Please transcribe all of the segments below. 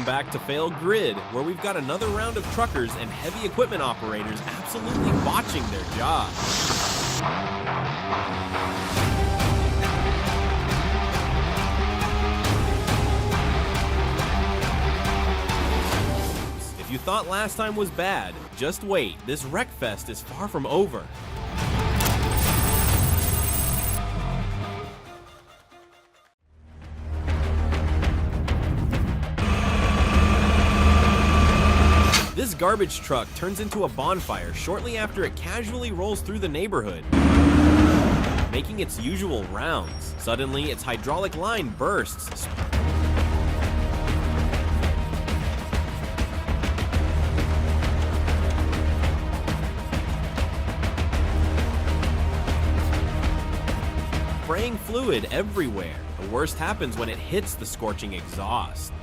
back to Fail Grid, where we've got another round of truckers and heavy equipment operators absolutely botching their job. If you thought last time was bad, just wait, this wreckfest is far from over. This garbage truck turns into a bonfire shortly after it casually rolls through the neighborhood, making its usual rounds. Suddenly, its hydraulic line bursts, spraying fluid everywhere. The worst happens when it hits the scorching exhaust.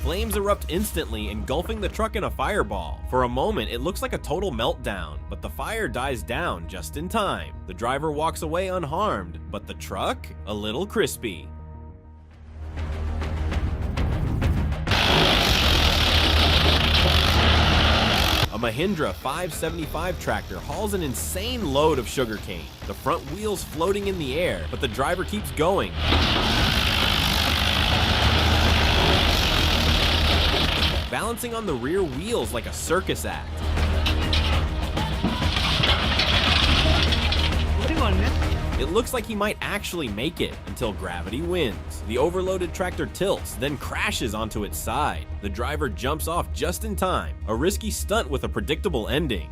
Flames erupt instantly, engulfing the truck in a fireball. For a moment, it looks like a total meltdown, but the fire dies down just in time. The driver walks away unharmed, but the truck, a little crispy. A Mahindra 575 tractor hauls an insane load of sugarcane. The front wheel's floating in the air, but the driver keeps going. Balancing on the rear wheels like a circus act. What do you want, man? It looks like he might actually make it until gravity wins. The overloaded tractor tilts, then crashes onto its side. The driver jumps off just in time, a risky stunt with a predictable ending.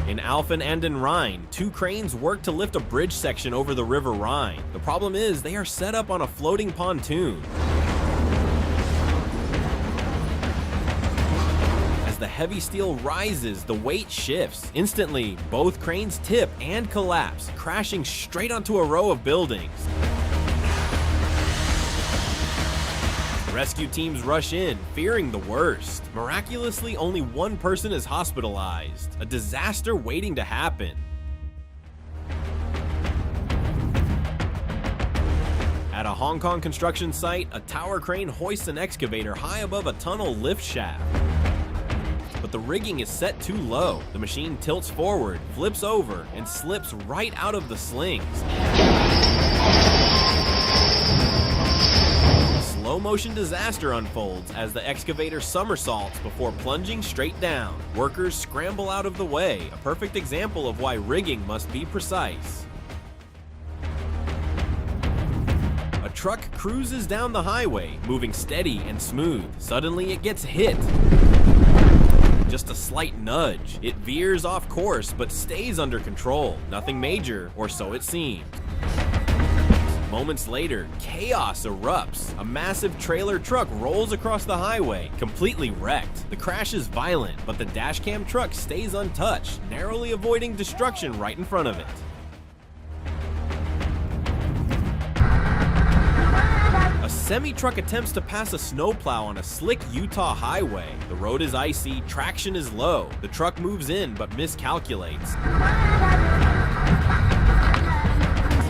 In Alphen and in Rhine, two cranes work to lift a bridge section over the River Rhine. The problem is they are set up on a floating pontoon. As the heavy steel rises, the weight shifts. Instantly, both cranes tip and collapse, crashing straight onto a row of buildings. Rescue teams rush in, fearing the worst. Miraculously, only one person is hospitalized. A disaster waiting to happen. At a Hong Kong construction site, a tower crane hoists an excavator high above a tunnel lift shaft. But the rigging is set too low. The machine tilts forward, flips over, and slips right out of the slings. Slow-motion disaster unfolds as the excavator somersaults before plunging straight down. Workers scramble out of the way, a perfect example of why rigging must be precise. A truck cruises down the highway, moving steady and smooth. Suddenly it gets hit. Just a slight nudge. It veers off course but stays under control. Nothing major, or so it seems. Moments later, chaos erupts. A massive trailer truck rolls across the highway, completely wrecked. The crash is violent, but the dashcam truck stays untouched, narrowly avoiding destruction right in front of it. A semi-truck attempts to pass a snowplow on a slick Utah highway. The road is icy, traction is low. The truck moves in but miscalculates.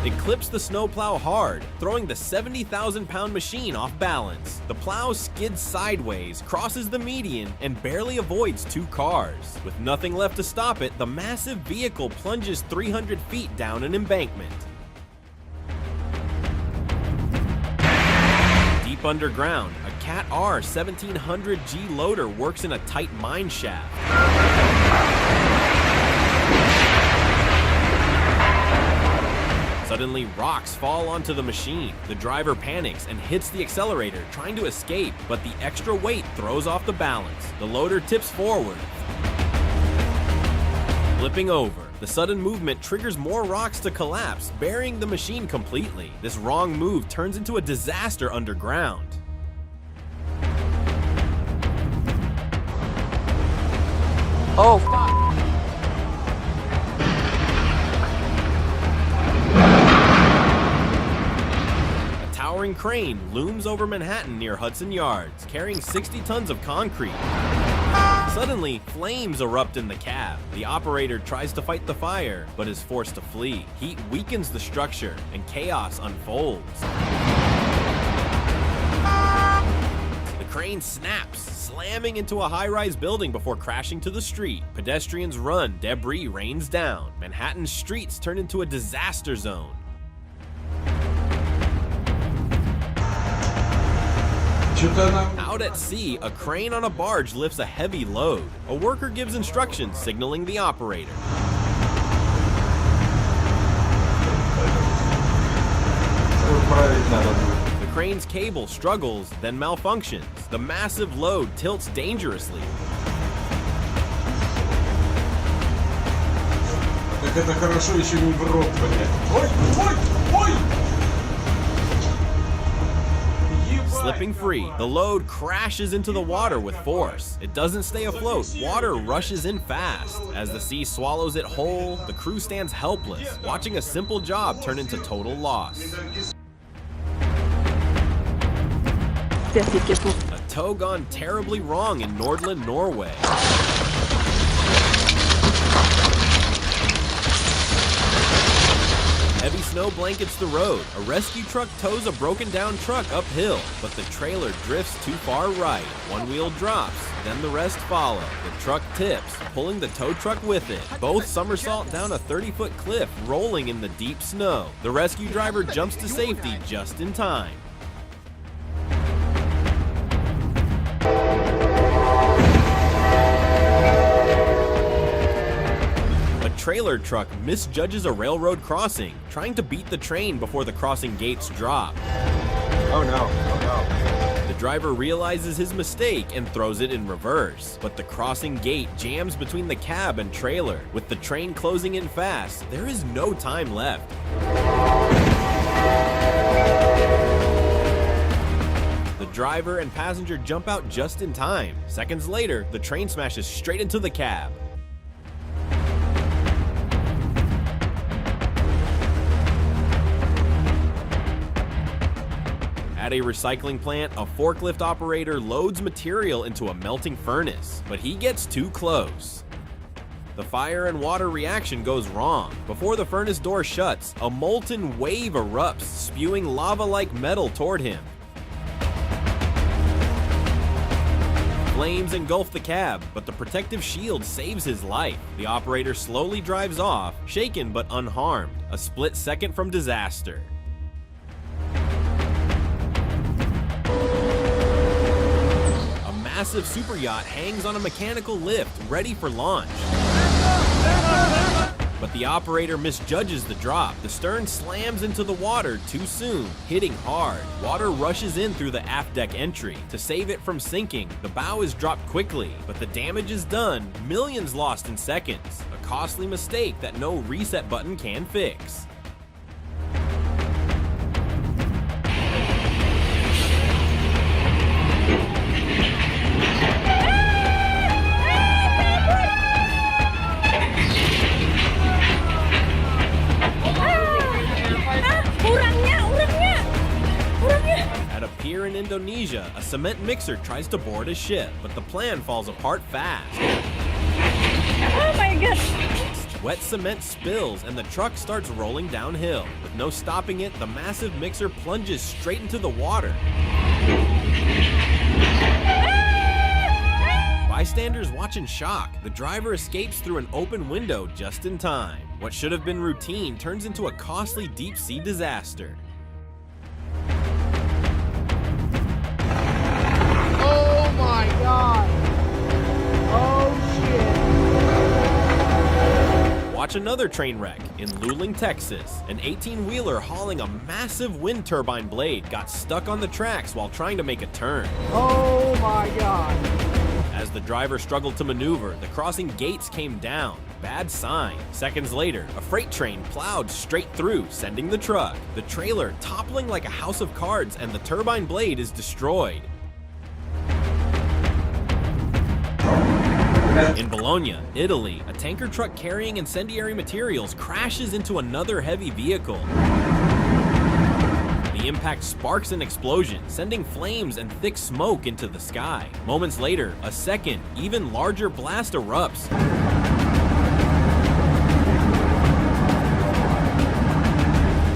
It clips the snowplow hard, throwing the 70,000-pound machine off balance. The plow skids sideways, crosses the median, and barely avoids two cars. With nothing left to stop it, the massive vehicle plunges 300 feet down an embankment. Deep underground, a Cat R 1700G loader works in a tight mine shaft. Suddenly, rocks fall onto the machine. The driver panics and hits the accelerator, trying to escape, but the extra weight throws off the balance. The loader tips forward, flipping over. The sudden movement triggers more rocks to collapse, burying the machine completely. This wrong move turns into a disaster underground. Oh, fuck. Towering crane looms over Manhattan near Hudson Yards, carrying 60 tons of concrete. Suddenly, flames erupt in the cab. The operator tries to fight the fire, but is forced to flee. Heat weakens the structure, and chaos unfolds. The crane snaps, slamming into a high-rise building before crashing to the street. Pedestrians run, debris rains down. Manhattan's streets turn into a disaster zone. Out at sea, a crane on a barge lifts a heavy load. A worker gives instructions, signaling the operator. The crane's cable struggles, then malfunctions. The massive load tilts dangerously. Slipping free, the load crashes into the water with force. It doesn't stay afloat. Water rushes in fast. As the sea swallows it whole, the crew stands helpless, watching a simple job turn into total loss. A tow gone terribly wrong in Nordland, Norway. Heavy snow blankets the road. A rescue truck tows a broken down truck uphill, but the trailer drifts too far right. One wheel drops, then the rest follow. The truck tips, pulling the tow truck with it. Both somersault down a 30-foot cliff, rolling in the deep snow. The rescue driver jumps to safety just in time. Trailer truck misjudges a railroad crossing, trying to beat the train before the crossing gates drop. Oh no, oh no. The driver realizes his mistake and throws it in reverse, but the crossing gate jams between the cab and trailer. With the train closing in fast, there is no time left. The driver and passenger jump out just in time. Seconds later, the train smashes straight into the cab. At a recycling plant, a forklift operator loads material into a melting furnace, but he gets too close. The fire and water reaction goes wrong. Before the furnace door shuts, a molten wave erupts, spewing lava-like metal toward him. Flames engulf the cab, but the protective shield saves his life. The operator slowly drives off, shaken but unharmed, a split second from disaster. A massive super yacht hangs on a mechanical lift, ready for launch. But the operator misjudges the drop. The stern slams into the water too soon, hitting hard. Water rushes in through the aft deck entry. To save it from sinking, the bow is dropped quickly, but the damage is done, millions lost in seconds. A costly mistake that no reset button can fix. In Indonesia, a cement mixer tries to board a ship, but the plan falls apart fast. Oh my gosh! Wet cement spills and the truck starts rolling downhill. With no stopping it, the massive mixer plunges straight into the water. Bystanders watch in shock. The driver escapes through an open window just in time. What should have been routine turns into a costly deep-sea disaster. Oh my god! Oh shit! Watch another train wreck in Luling, Texas. An 18-wheeler hauling a massive wind turbine blade got stuck on the tracks while trying to make a turn. Oh my god! As the driver struggled to maneuver, the crossing gates came down. Bad sign. Seconds later, a freight train plowed straight through, sending the truck. The trailer toppling like a house of cards, and the turbine blade is destroyed. In Bologna, Italy, a tanker truck carrying incendiary materials crashes into another heavy vehicle. The impact sparks an explosion, sending flames and thick smoke into the sky. Moments later, a second, even larger blast erupts,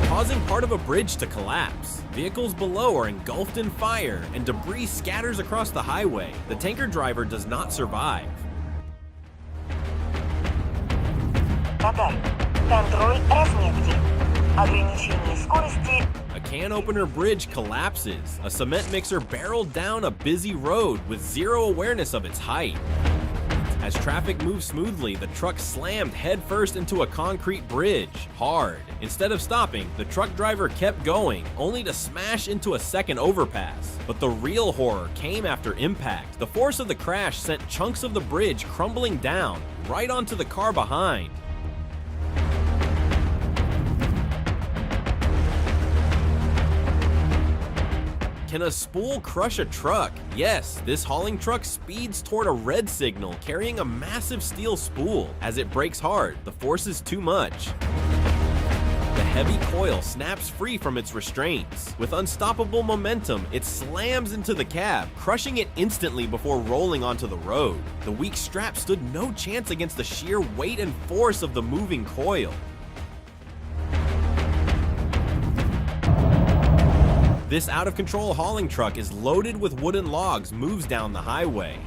causing part of a bridge to collapse. Vehicles below are engulfed in fire, and debris scatters across the highway. The tanker driver does not survive. A can opener bridge collapses. A cement mixer barreled down a busy road with zero awareness of its height. As traffic moved smoothly, the truck slammed headfirst into a concrete bridge, hard. Instead of stopping, the truck driver kept going, only to smash into a second overpass. But the real horror came after impact. The force of the crash sent chunks of the bridge crumbling down, right onto the car behind. Can a spool crush a truck? Yes, this hauling truck speeds toward a red signal carrying a massive steel spool. As it brakes hard, the force is too much. The heavy coil snaps free from its restraints. With unstoppable momentum, it slams into the cab, crushing it instantly before rolling onto the road. The weak strap stood no chance against the sheer weight and force of the moving coil. This out-of-control hauling truck is loaded with wooden logs, moves down the highway.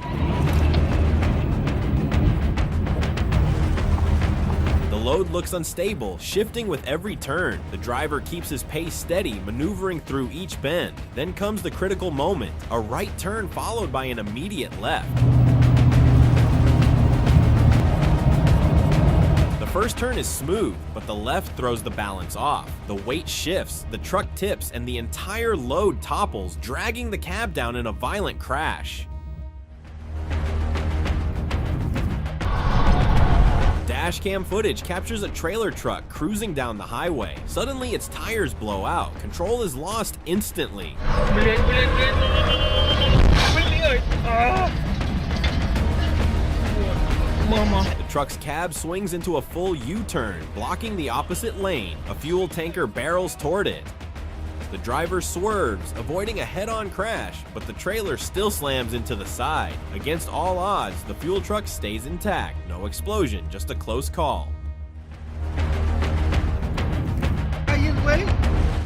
The load looks unstable, shifting with every turn. The driver keeps his pace steady, maneuvering through each bend. Then comes the critical moment, a right turn followed by an immediate left. The first turn is smooth, but the left throws the balance off. The weight shifts, the truck tips, and the entire load topples, dragging the cab down in a violent crash. Dashcam footage captures a trailer truck cruising down the highway. Suddenly, its tires blow out. Control is lost instantly. The truck's cab swings into a full U-turn, blocking the opposite lane. A fuel tanker barrels toward it. The driver swerves, avoiding a head-on crash, but the trailer still slams into the side. Against all odds, the fuel truck stays intact. No explosion, just a close call.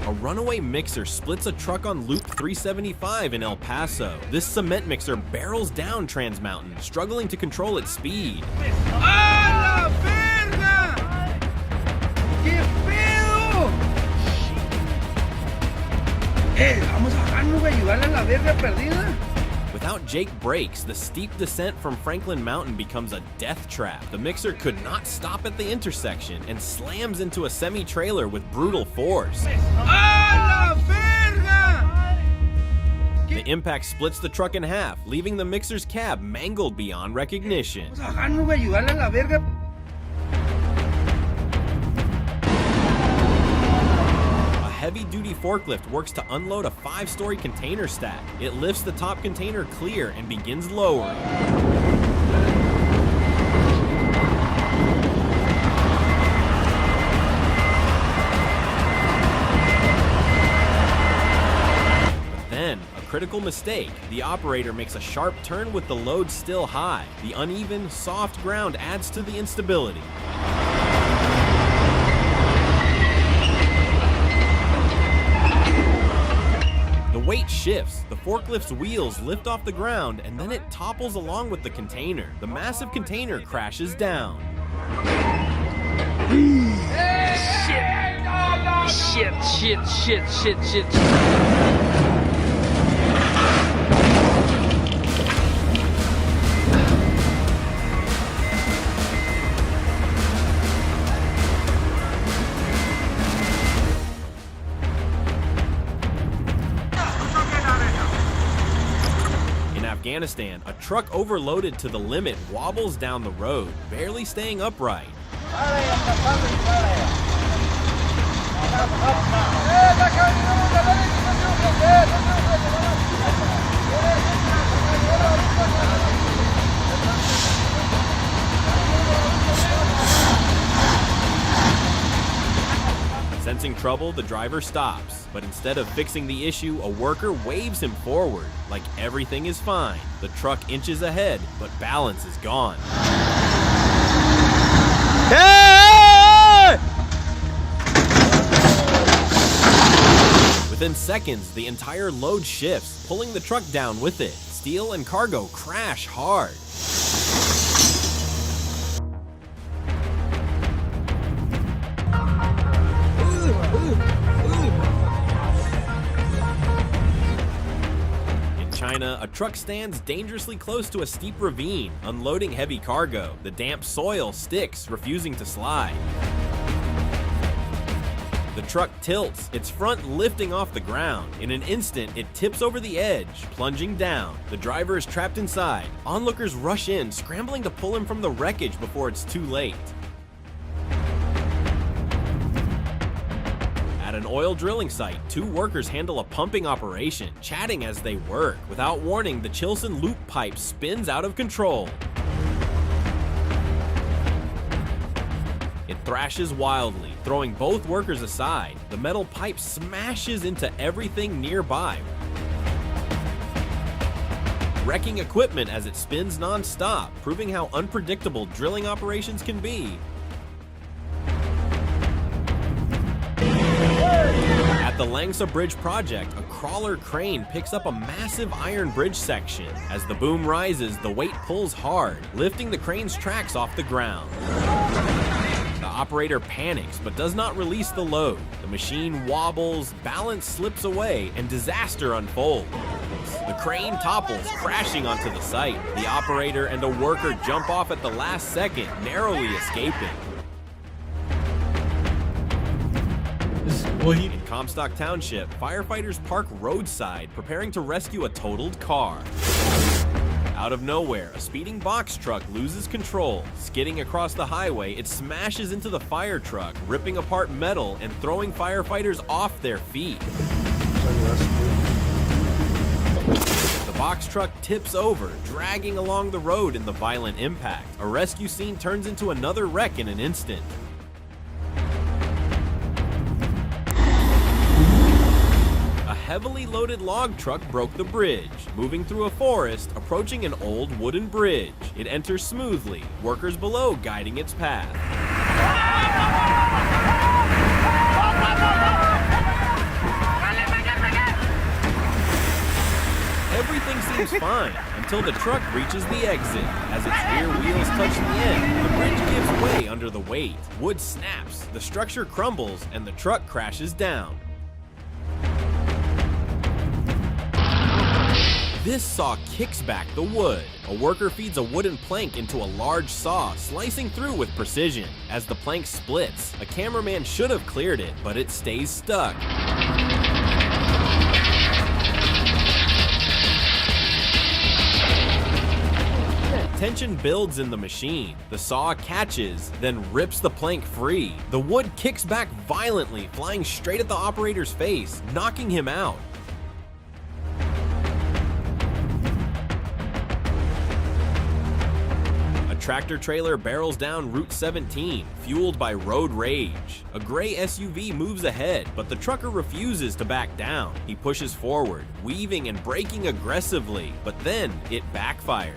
A runaway mixer splits a truck on Loop 375 in El Paso. This cement mixer barrels down Trans Mountain, struggling to control its speed. ¡A la verga! ¿Qué pedo? Vamos a bajarnos, güey, ayudarle a la verga perdida. Without Jake brakes, the steep descent from Franklin Mountain becomes a death trap. The mixer could not stop at the intersection and slams into a semi-trailer with brutal force. ¡A la verga! The impact splits the truck in half, leaving the mixer's cab mangled beyond recognition. Vamos a bajarnos, güey, ayudarle a la verga. A heavy-duty forklift works to unload a 5-story container stack. It lifts the top container clear and begins lowering. But then, a critical mistake. The operator makes a sharp turn with the load still high. The uneven, soft ground adds to the instability. The weight shifts, the forklift's wheels lift off the ground, and then it topples along with the container. The massive container crashes down. Shit. Afghanistan, a truck overloaded to the limit wobbles down the road, barely staying upright. Sensing trouble, the driver stops. But instead of fixing the issue, a worker waves him forward, like everything is fine. The truck inches ahead, but balance is gone. Hey! Within seconds, the entire load shifts, pulling the truck down with it. Steel and cargo crash hard. In China, a truck stands dangerously close to a steep ravine, unloading heavy cargo. The damp soil sticks, refusing to slide. The truck tilts, its front lifting off the ground. In an instant, it tips over the edge, plunging down. The driver is trapped inside. Onlookers rush in, scrambling to pull him from the wreckage before it's too late. At an oil drilling site, two workers handle a pumping operation, chatting as they work. Without warning, the Chilson loop pipe spins out of control. It thrashes wildly, throwing both workers aside. The metal pipe smashes into everything nearby, wrecking equipment as it spins non-stop, proving how unpredictable drilling operations can be. At the Langsa Bridge project, a crawler crane picks up a massive iron bridge section. As the boom rises, the weight pulls hard, lifting the crane's tracks off the ground. The operator panics but does not release the load. The machine wobbles, balance slips away, and disaster unfolds. The crane topples, crashing onto the site. The operator and a worker jump off at the last second, narrowly escaping. In Comstock Township, firefighters park roadside, preparing to rescue a totaled car. Out of nowhere, a speeding box truck loses control. Skidding across the highway, it smashes into the fire truck, ripping apart metal and throwing firefighters off their feet. The box truck tips over, dragging along the road in the violent impact. A rescue scene turns into another wreck in an instant. A heavily loaded log truck broke the bridge, moving through a forest, approaching an old wooden bridge. It enters smoothly, workers below guiding its path. Everything seems fine until the truck reaches the exit. As its rear wheels touch the end, the bridge gives way under the weight. Wood snaps, the structure crumbles, and the truck crashes down. This saw kicks back the wood. A worker feeds a wooden plank into a large saw, slicing through with precision. As the plank splits, a cameraman should have cleared it, but it stays stuck. Tension builds in the machine. The saw catches, then rips the plank free. The wood kicks back violently, flying straight at the operator's face, knocking him out. Tractor trailer barrels down Route 17, fueled by road rage. A gray SUV moves ahead, but the trucker refuses to back down. He pushes forward, weaving and braking aggressively, but then it backfires.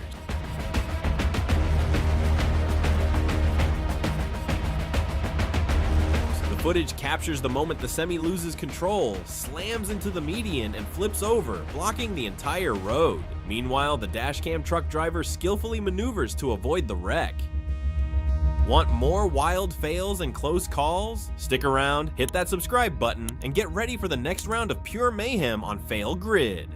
The footage captures the moment the semi loses control, slams into the median, and flips over, blocking the entire road. Meanwhile, the dashcam truck driver skillfully maneuvers to avoid the wreck. Want more wild fails and close calls? Stick around, hit that subscribe button, and get ready for the next round of pure mayhem on Fail Grid.